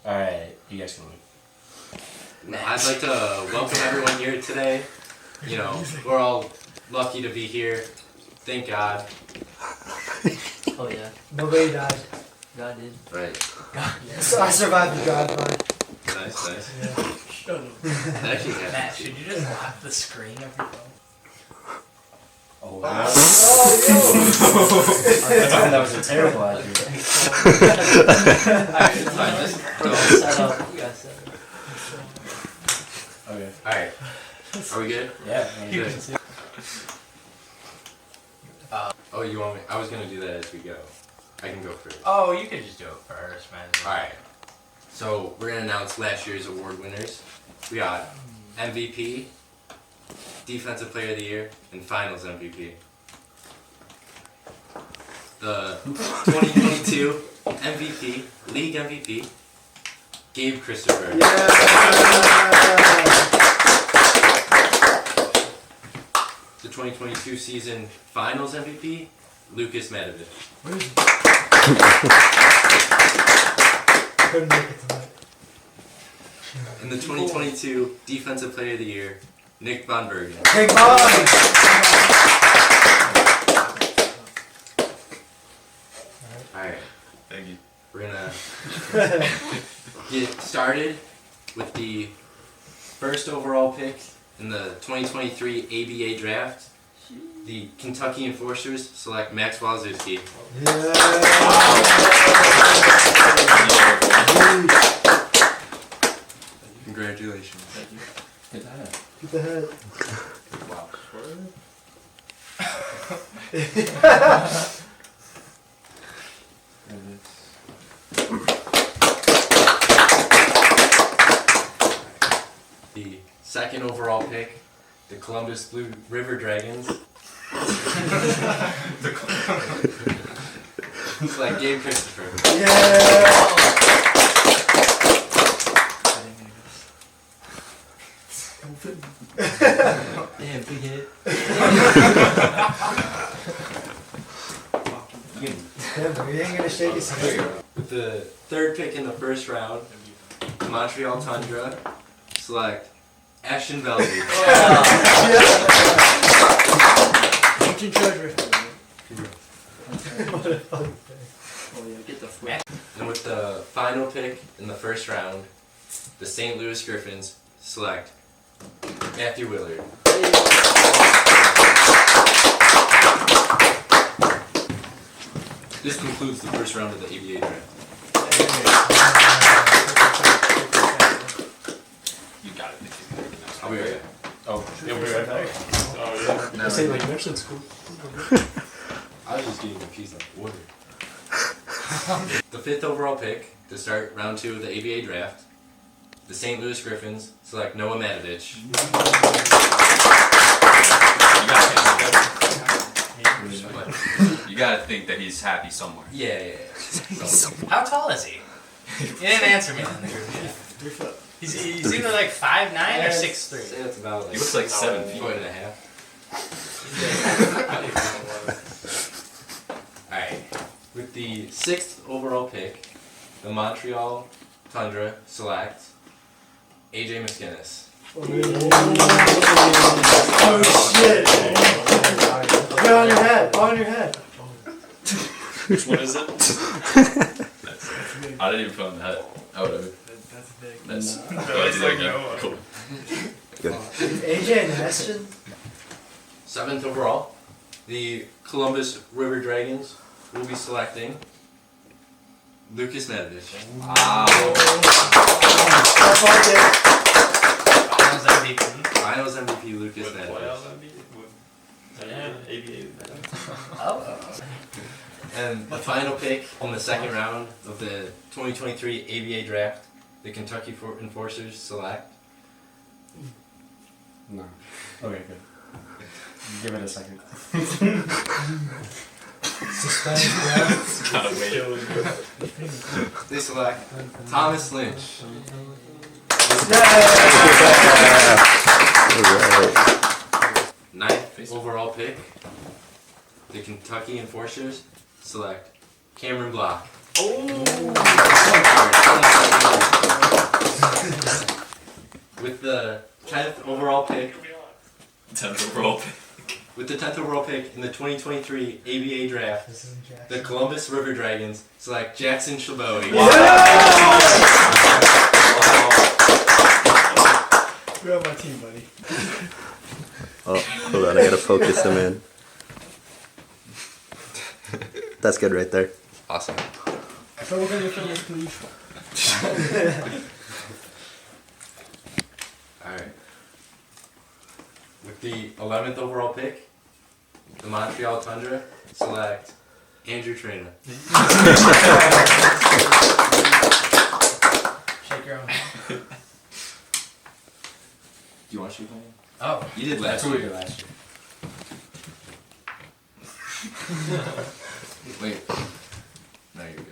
Alright, you guys can leave. I'd like to welcome everyone here today. You know, we're all lucky to be here. Thank God. Oh yeah. Nobody died. God did. Right. God. So I survived the drive-by. Nice. Yeah. Shut up. That actually happened. Matt, should you just lock the screen of your phone? Oh, Oh, that was a terrible idea. Set up. You gotta set up. Okay. Alright. Are we good? Yeah. Good. Oh, you want me? I was gonna do that as we go. I can go first. Oh, you could just do it first, man. Alright. So, we're gonna announce last year's award winners. We got MVP, Defensive Player of the Year, and Finals MVP. The 2022 MVP, League MVP, GABE Christopher. Yeah. The 2022 season Finals MVP, Lucas Madovich. Couldn't make it tonight. And the 2022 Defensive Player of the Year, Nick Von Bergen. Big Bob! Alright, Thank you. we're gonna get started with the first overall pick in the 2023 ABA draft. The Kentucky Enforcers select Max Wazowski. Yeah. Congratulations. Thank you. Get that out. Get the head. Wow. The second overall pick, the Columbus Blue River Dragons. Select Gabe Christopher. Yeah. Damn, big hit. Denver, you ain't gonna shake his head. With the third pick in the first round, Montreal Tundra select Ashton Bellevue. Ancient treasure. What a fucking thing. Oh yeah, get the fuck. And with the final pick in the first round, the St. Louis Griffins select Matthew Willard. This concludes the first round of the ABA draft. You got it. I'll be right back. Oh, you'll be right back. Oh yeah. I say like nursing school. I was just getting confused on the order. The fifth overall pick to start round 2 of the ABA draft, the St. Louis Griffins select Noah Madovich. You gotta think that he's happy somewhere. Yeah. How tall is he? He didn't answer me on the group chat. He's either like 5'9" or 6'3". Say that's about like He looks like 7 feet. 4.5. Alright. With the 6th overall pick, the Montreal Tundra select AJ McSkinnis. Oh shit! Get on your head! On your head! Which one is it? I didn't even put on the hat. I would have. That's big. That's like cool. AJ and Heston? 7th overall, the Columbus River Dragons will be selecting Lucas Madovich. Wow. That's all good. Finals MVP. Finals MVP Lucas Madovich. Oh. And the final pick in the second round of the 2023 ABA draft, the Kentucky Enforcers select. No. Okay, good. Give it a second. Suspense, yeah. It's kind of weird. They select Thomas Lynch. Yeah. Ninth overall pick, pick, the Kentucky Enforcers select Cameron Block. With the 10th overall pick. 10th overall pick. With the 10th overall pick in the 2023 ABA draft, This isn't Jackson. the Columbus River Dragons select Jackson Chabot. You're on my team, buddy. Oh, hold on, I gotta focus him in. That's good right there. Awesome. So we're gonna finish, please. Alright. With the 11th overall pick, the Montreal Tundra select Andrew Traina. Shake your own. Do you want to shoot mine? Oh. You did That's last what we year. did last year. Wait. No, you're good.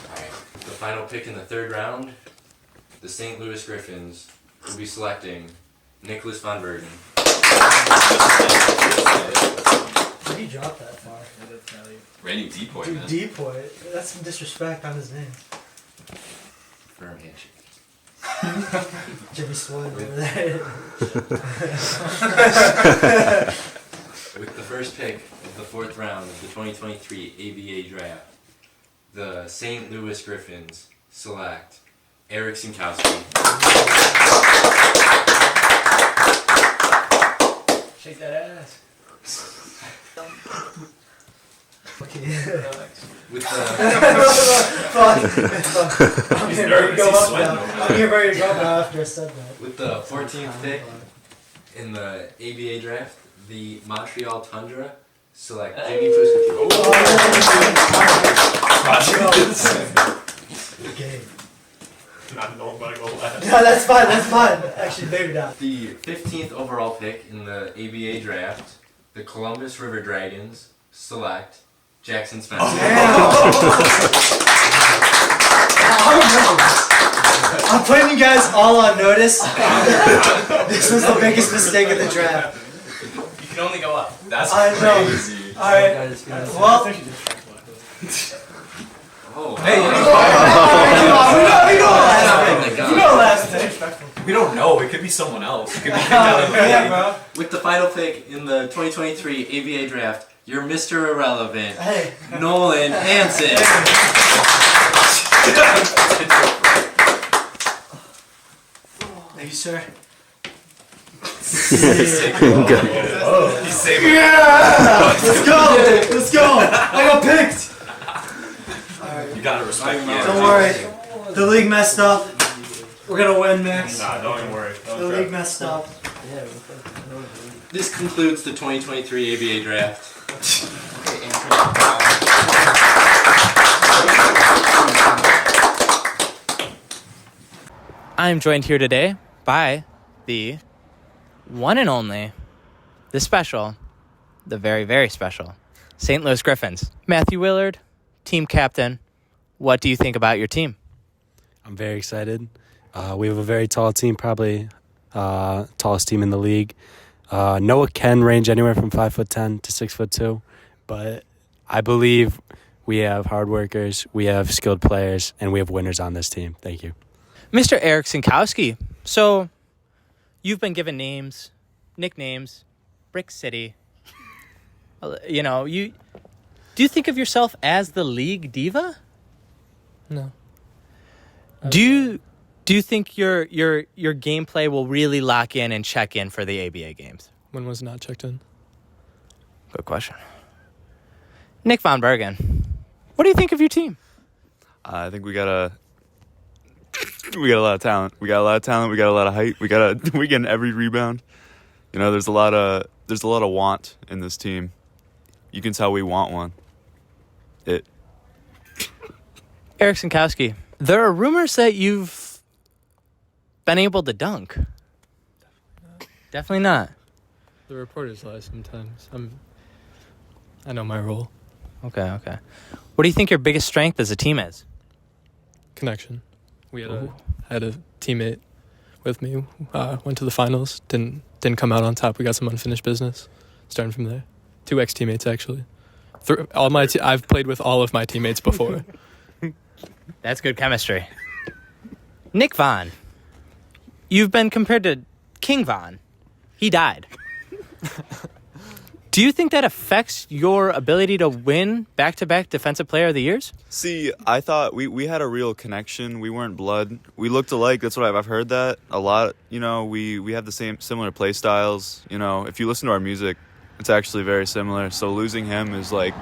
Alright. The final pick in the 3rd round, the St. Louis Griffins will be selecting Nicholas Von Bergen. How do you drop that far? Randy Depoy, Dude, man. Depoy. That's some disrespect on his name. Firm handshake. Jimmy Swan over there. With the first pick of the 4th round of the 2023 ABA draft, the St. Louis Griffins select Eric Sinkowski. Shake that ass. Okay. With the Fuck. I'm He's getting ready to nervous, go he's up sweating now. over I'm getting ready to go up now after I said that. with the 14th pick in the ABA draft, the Montreal Tundra select Jimmy Puskas. Okay. Not know about to go last. No, that's fine, that's fine. Actually, maybe not. The 15th overall pick in the ABA draft, the Columbus River Dragons select Jackson Spencer. I'm putting you guys all on notice. This was the biggest mistake of the draft. You can only go up. That's I know. crazy. Alright. Well, Oh, hey, we go last pick. We don't know. It could be someone else. It could be kicked out of the Yeah, league. bro. With the final pick in the 2023 ABA draft, your Mr. Irrelevant, Hey. Nolan Hansen. Thank you, sir. He's saving Yeah! Let's go! Let's go! I got picked! You gotta respect me. Don't worry. The league messed up. We're gonna win, Max. Nah, don't even worry. The league messed up. This concludes the 2023 ABA draft. I'm joined here today by the one and only, the special, the very, very special St. Louis Griffins. Matthew Willard, team captain. What do you think about your team? I'm very excited. We have a very tall team, probably tallest team in the league. Noah can range anywhere from 5'10" to 6'2", but I believe we have hard workers, we have skilled players, and we have winners on this team. Thank you. Mr. Eric Sinkowski. So, you've been given names, nicknames, Brick City. You know, do you think of yourself as the league diva? No. Do you think your gameplay will really lock in and check in for the ABA games? When was not checked in? Good question. Nick Von Bergen, what do you think of your team? I think we got a lot of talent. We got a lot of talent. We got a lot of height. We get every rebound. You know, there's a lot of want in this team. You can tell we want one. Eric Sinkowski, there are rumors that you've been able to dunk. Definitely not. The reporters lie sometimes. I know my role. Okay. What do you think your biggest strength as a team is? Connection. We had a teammate with me. Went to the finals. Didn't come out on top. We got some unfinished business. Starting from there. 2 ex-teammates, actually. I've played with all of my teammates before. That's good chemistry. Nick Vaughn. You've been compared to King Vaughn. He died. Do you think that affects your ability to win back-to-back Defensive Player of the Years? See, I thought we had a real connection. We weren't blood. We looked alike. That's what I've heard that a lot. You know, we have the similar play styles. You know, if you listen to our music, it's actually very similar. So losing him is that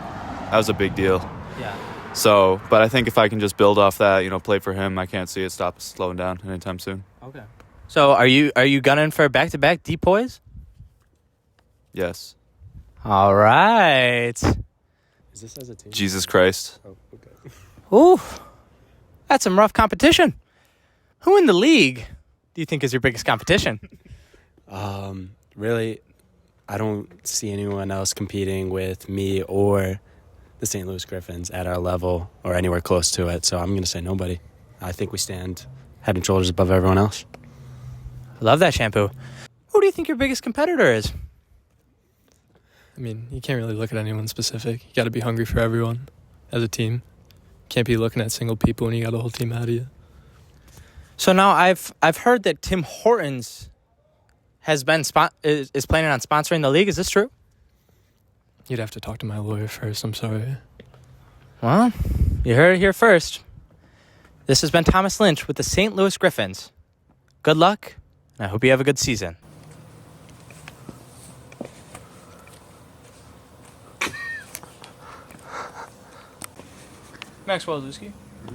was a big deal. Yeah. So, but I think if I can just build off that, play for him, I can't see it slowing down anytime soon. Okay. So are you gunning for back-to-back depoys? Yes. All right. Is this as a team? Jesus Christ. Oh, okay. Ooh, that's some rough competition. Who in the league do you think is your biggest competition? Really, I don't see anyone else competing with me or the St. Louis Griffins at our level or anywhere close to it. So I'm going to say nobody. I think we stand head and shoulders above everyone else. Love that shampoo. Who do you think your biggest competitor is? I mean, you can't really look at anyone specific. You got to be hungry for everyone as a team. Can't be looking at single people when you got a whole team out of you. So now I've heard that Tim Hortons has been is planning on sponsoring the league. Is this true? You'd have to talk to my lawyer first. I'm sorry. Well, you heard it here first. This has been Thomas Lynch with the St. Louis Griffins. Good luck, and I hope you have a good season. Maxwell Zewski,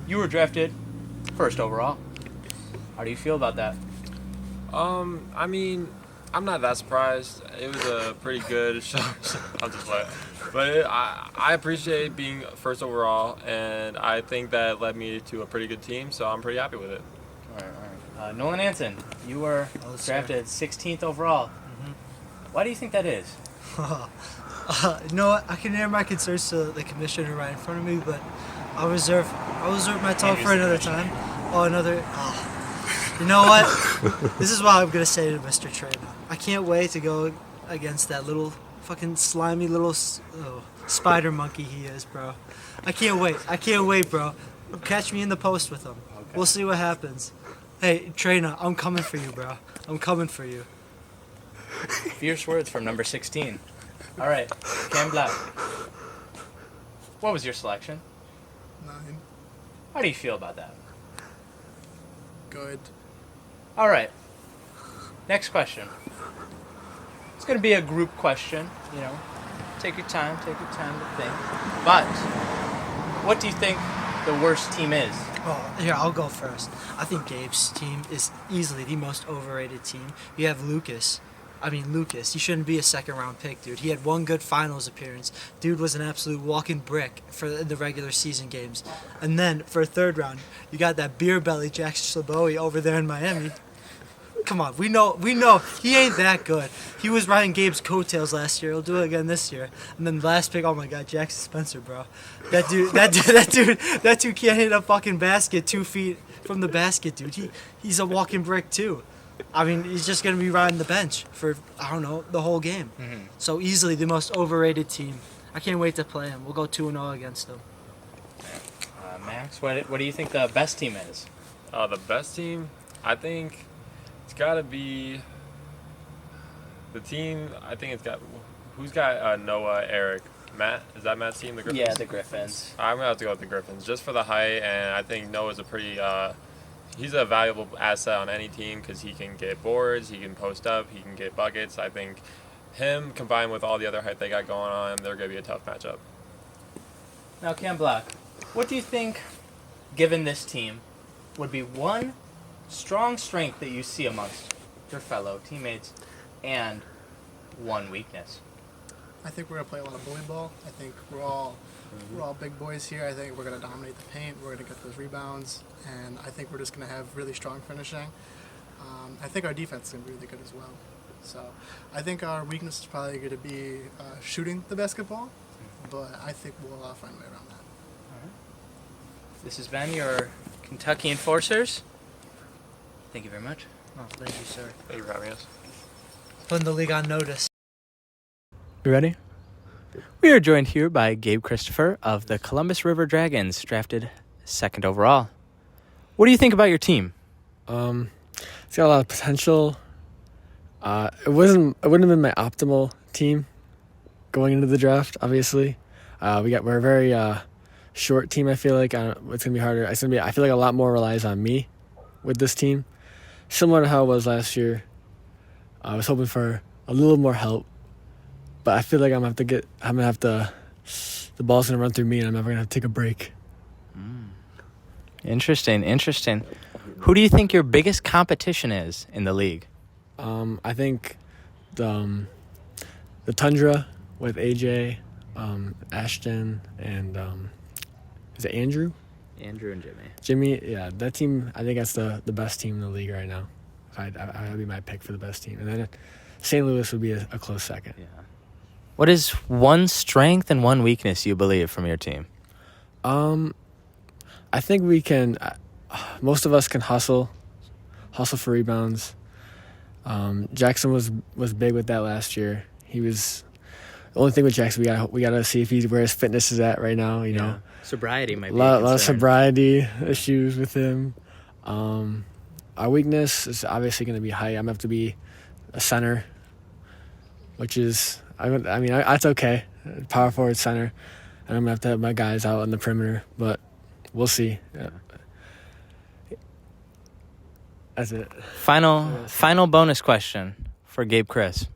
you were drafted first overall. How do you feel about that? I mean, I'm not that surprised. It was a pretty good show. I'm just playing. But I appreciate being first overall, and I think that led me to a pretty good team, so I'm pretty happy with it. All right. Nolan Anson, you were drafted 16th overall. Mm-hmm. Why do you think that is? No, I can air my concerns to the commissioner right in front of me, but I'll reserve my talk for another time. You know what? This is what I'm going to say to Mr. Trainer. I can't wait to go against that little fucking slimy little spider monkey he is, bro. I can't wait, bro. Catch me in the post with him. Okay. We'll see what happens. Hey, Trainer, I'm coming for you, bro. I'm coming for you. Fierce words from number 16. All right, Cam Black. What was your selection? 9. How do you feel about that? Good. All right. Next question. It's going to be a group question, Take your time to think. But what do you think the worst team is? Oh, here, I'll go first. I think Gabe's team is easily the most overrated team. You have Lucas, you shouldn't be a second-round pick, dude. He had one good finals appearance. Dude was an absolute walking brick for the regular season games. And then, for a third round, you got that beer belly Jackson Slabowie over there in Miami. Come on, we know he ain't that good. He was riding Gabe's coattails last year. He'll do it again this year. And then the last pick, oh my God, Jackson Spencer, bro. That dude can't hit a fucking basket 2 feet from the basket, dude. He's a walking brick too. He's just going to be riding the bench for, the whole game. Mm-hmm. So easily the most overrated team. I can't wait to play him. We'll go 2-0 against them. Max, what do you think the best team is? The best team? I think it's got to be the team. I think it's got, who's got Noah, Eric, Matt? Is that Matt's team, the Griffins? Yeah, the Griffins. I'm going to have to go with the Griffins just for the height, and I think Noah's a pretty... he's a valuable asset on any team because he can get boards, he can post up, he can get buckets. I think him combined with all the other hype they got going on, they're going to be a tough matchup. Now, Cam Black, what do you think, given this team, would be one strong strength that you see amongst your fellow teammates and one weakness? I think we're going to play a lot of bully ball. I think we're all big boys here. I think we're going to dominate the paint. We're going to get those rebounds. And I think we're just going to have really strong finishing. I think our defense is going to be really good as well. So I think our weakness is probably going to be shooting the basketball. But I think we'll find a way around that. All right. This has been your Kentucky Enforcers. Thank you very much. Oh, thank you, sir. Thank you for having us. Putting the league on notice. You ready? We are joined here by Gabe Christopher of the Columbus River Dragons, drafted 2nd overall. What do you think about your team? It's got a lot of potential. It wouldn't have been my optimal team going into the draft. Obviously, we're a very short team. I feel like it's gonna be harder. I feel like a lot more relies on me with this team, similar to how it was last year. I was hoping for a little more help, but I feel like the ball's gonna run through me, and I'm never gonna have to take a break. Interesting. Who do you think your biggest competition is in the league? I think the Tundra with AJ, Ashton, and is it Andrew? Andrew and Jimmy, yeah, that team. I think that's the best team in the league right now. That would be my pick for the best team, and then St. Louis would be a close second. Yeah. What is one strength and one weakness you believe from your team? I think we can. Most of us can hustle for rebounds. Jackson was big with that last year. He was the only thing with Jackson. We gotta see where his fitness is at right now. You know, sobriety might be a lot of sobriety issues with him. Our weakness is obviously going to be height. I'm going to have to be a center, which is that's okay. Power forward center, and I'm going to have my guys out on the perimeter, but we'll see. Yeah. That's it. Final bonus question for Gabe Chris.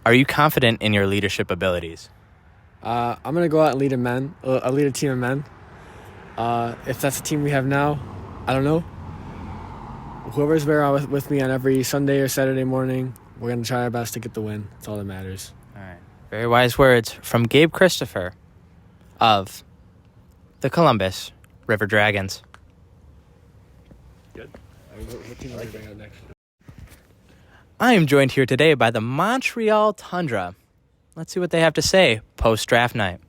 Are you confident in your leadership abilities? I'm going to go out and lead a team of men. If that's the team we have now, I don't know. Whoever's there with me on every Sunday or Saturday morning, we're going to try our best to get the win. That's all that matters. All right. Very wise words from Gabe Christopher of the Columbus River Dragons. Good. What team are we bring up next? I am joined here today by the Montreal Tundra. Let's see what they have to say post-draft night.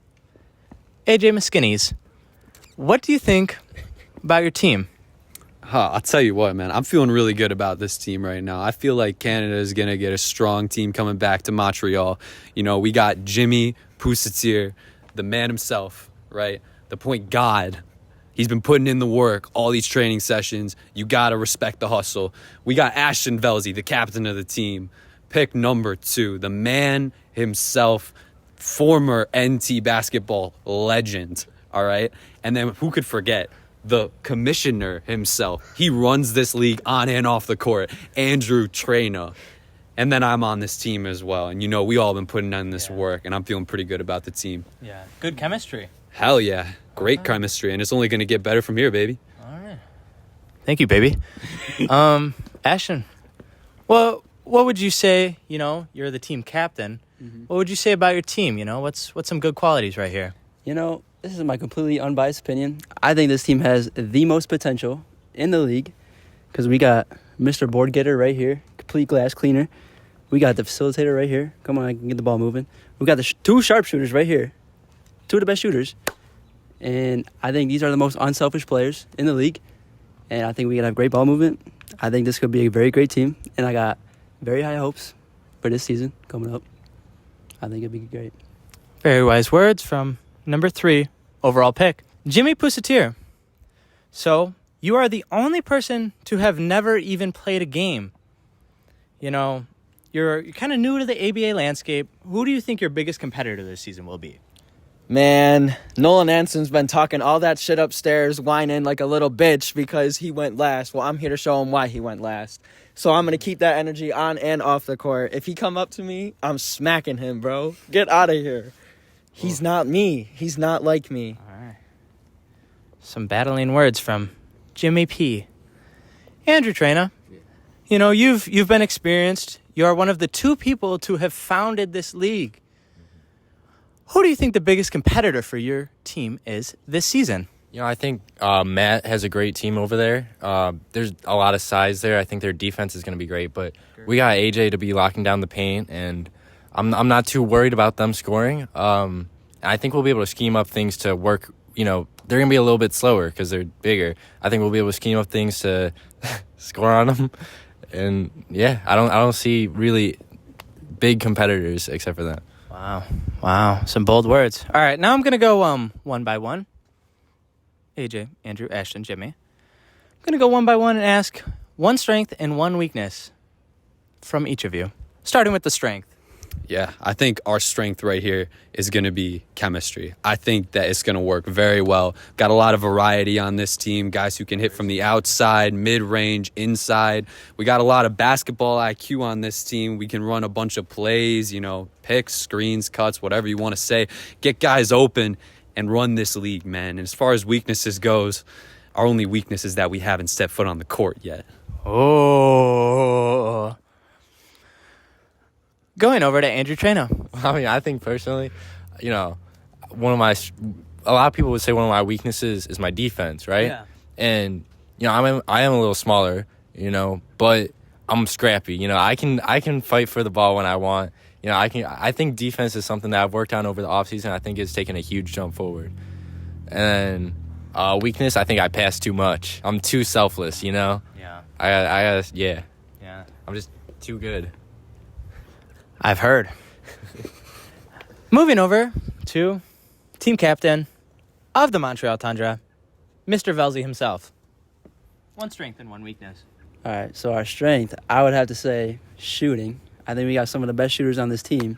AJ Maskinnies, what do you think about your team? I'll tell you what, man. I'm feeling really good about this team right now. I feel like Canada is going to get a strong team coming back to Montreal. You know, we got Jimmy Poussetier, the man himself, right? The point god. He's been putting in the work, all these training sessions. You got to respect the hustle. We got Ashton Velsey, the captain of the team. Pick number 2, the man himself, former NT basketball legend, all right? And then who could forget the commissioner himself? He runs this league on and off the court, Andrew Traina. And then I'm on this team as well. And, you know, we all been putting in this work, and I'm feeling pretty good about the team. Yeah, good chemistry. Hell yeah. Great chemistry, and it's only going to get better from here, baby. All right. Thank you, baby. Ashton, what would you say, you know, you're the team captain. Mm-hmm. What would you say about your team, you know? What's some good qualities right here? You know, this is my completely unbiased opinion. I think this team has the most potential in the league because we got Mr. Board Getter right here, complete glass cleaner. We got the facilitator right here. Come on, I can get the ball moving. We got the 2 sharpshooters right here, 2 of the best shooters. And I think these are the most unselfish players in the league. And I think we can have great ball movement. I think this could be a very great team. And I got very high hopes for this season coming up. I think it'd be great. Very wise words from number 3 overall pick, Jimmy Poussetier. So you are the only person to have never even played a game. You know, you're kind of new to the ABA landscape. Who do you think your biggest competitor this season will be? Man, Nolan Anson's been talking all that shit upstairs, whining like a little bitch because he went last. Well, I'm here to show him why he went last. So I'm going to keep that energy on and off the court. If he come up to me, I'm smacking him, bro. Get out of here. He's not me. He's not like me. All right. Some battling words from Jimmy P. Andrew Traina, you know, you've been experienced. You are one of the 2 people to have founded this league. Who do you think the biggest competitor for your team is this season? You know, I think Matt has a great team over there. There's a lot of size there. I think their defense is going to be great. But we got AJ to be locking down the paint, and I'm not too worried about them scoring. I think we'll be able to scheme up things to work they're going to be a little bit slower because they're bigger. I think we'll be able to scheme up things to score on them. And, yeah, I don't see really big competitors except for that. Wow. Some bold words. All right, now I'm going to go one by one. AJ, Andrew, Ashton, Jimmy. I'm going to go one by one and ask one strength and one weakness from each of you, starting with the strength. Yeah, I think our strength right here is going to be chemistry. I think that it's going to work very well. Got a lot of variety on this team, guys who can hit from the outside, mid-range, inside. We got a lot of basketball IQ on this team. We can run a bunch of plays, picks, screens, cuts, whatever you want to say. Get guys open and run this league, man. And as far as weaknesses goes, our only weakness is that we haven't stepped foot on the court yet. Oh. Going over to Andrew Trano. I think personally, a lot of people would say one of my weaknesses is my defense, right? Yeah. And, I am a little smaller, but I'm scrappy. I can fight for the ball when I want. I think defense is something that I've worked on over the offseason. I think it's taken a huge jump forward. And weakness, I think I pass too much. I'm too selfless, Yeah. Yeah. I'm just too good. I've heard. Moving over to team captain of the Montreal Tundra, Mr. Velzy himself. One strength and one weakness. All right, so our strength, I would have to say shooting. I think we got some of the best shooters on this team.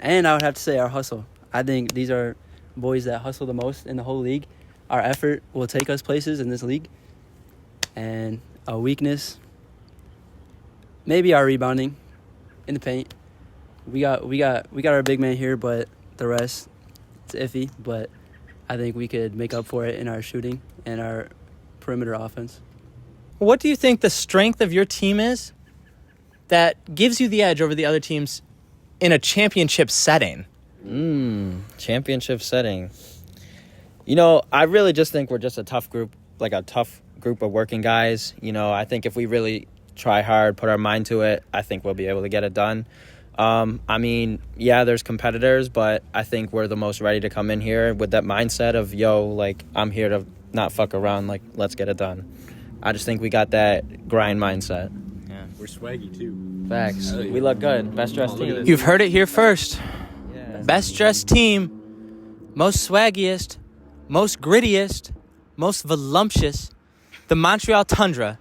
And I would have to say our hustle. I think these are boys that hustle the most in the whole league. Our effort will take us places in this league. And a weakness, maybe our rebounding in the paint. We got our big man here, but the rest, it's iffy. But I think we could make up for it in our shooting and our perimeter offense. What do you think the strength of your team is that gives you the edge over the other teams in a championship setting? Championship setting. I really just think we're just a tough group, like a tough group of working guys. I think if we really try hard, put our mind to it, I think we'll be able to get it done. There's competitors, but I think we're the most ready to come in here with that mindset of, I'm here to not fuck around, let's get it done. I just think we got that grind mindset. Yeah, we're swaggy too. Facts. We look good. Best dressed team. You've heard it here first. Yeah. Best dressed team, most swaggiest, most grittiest, most voluptuous. The Montreal Tundra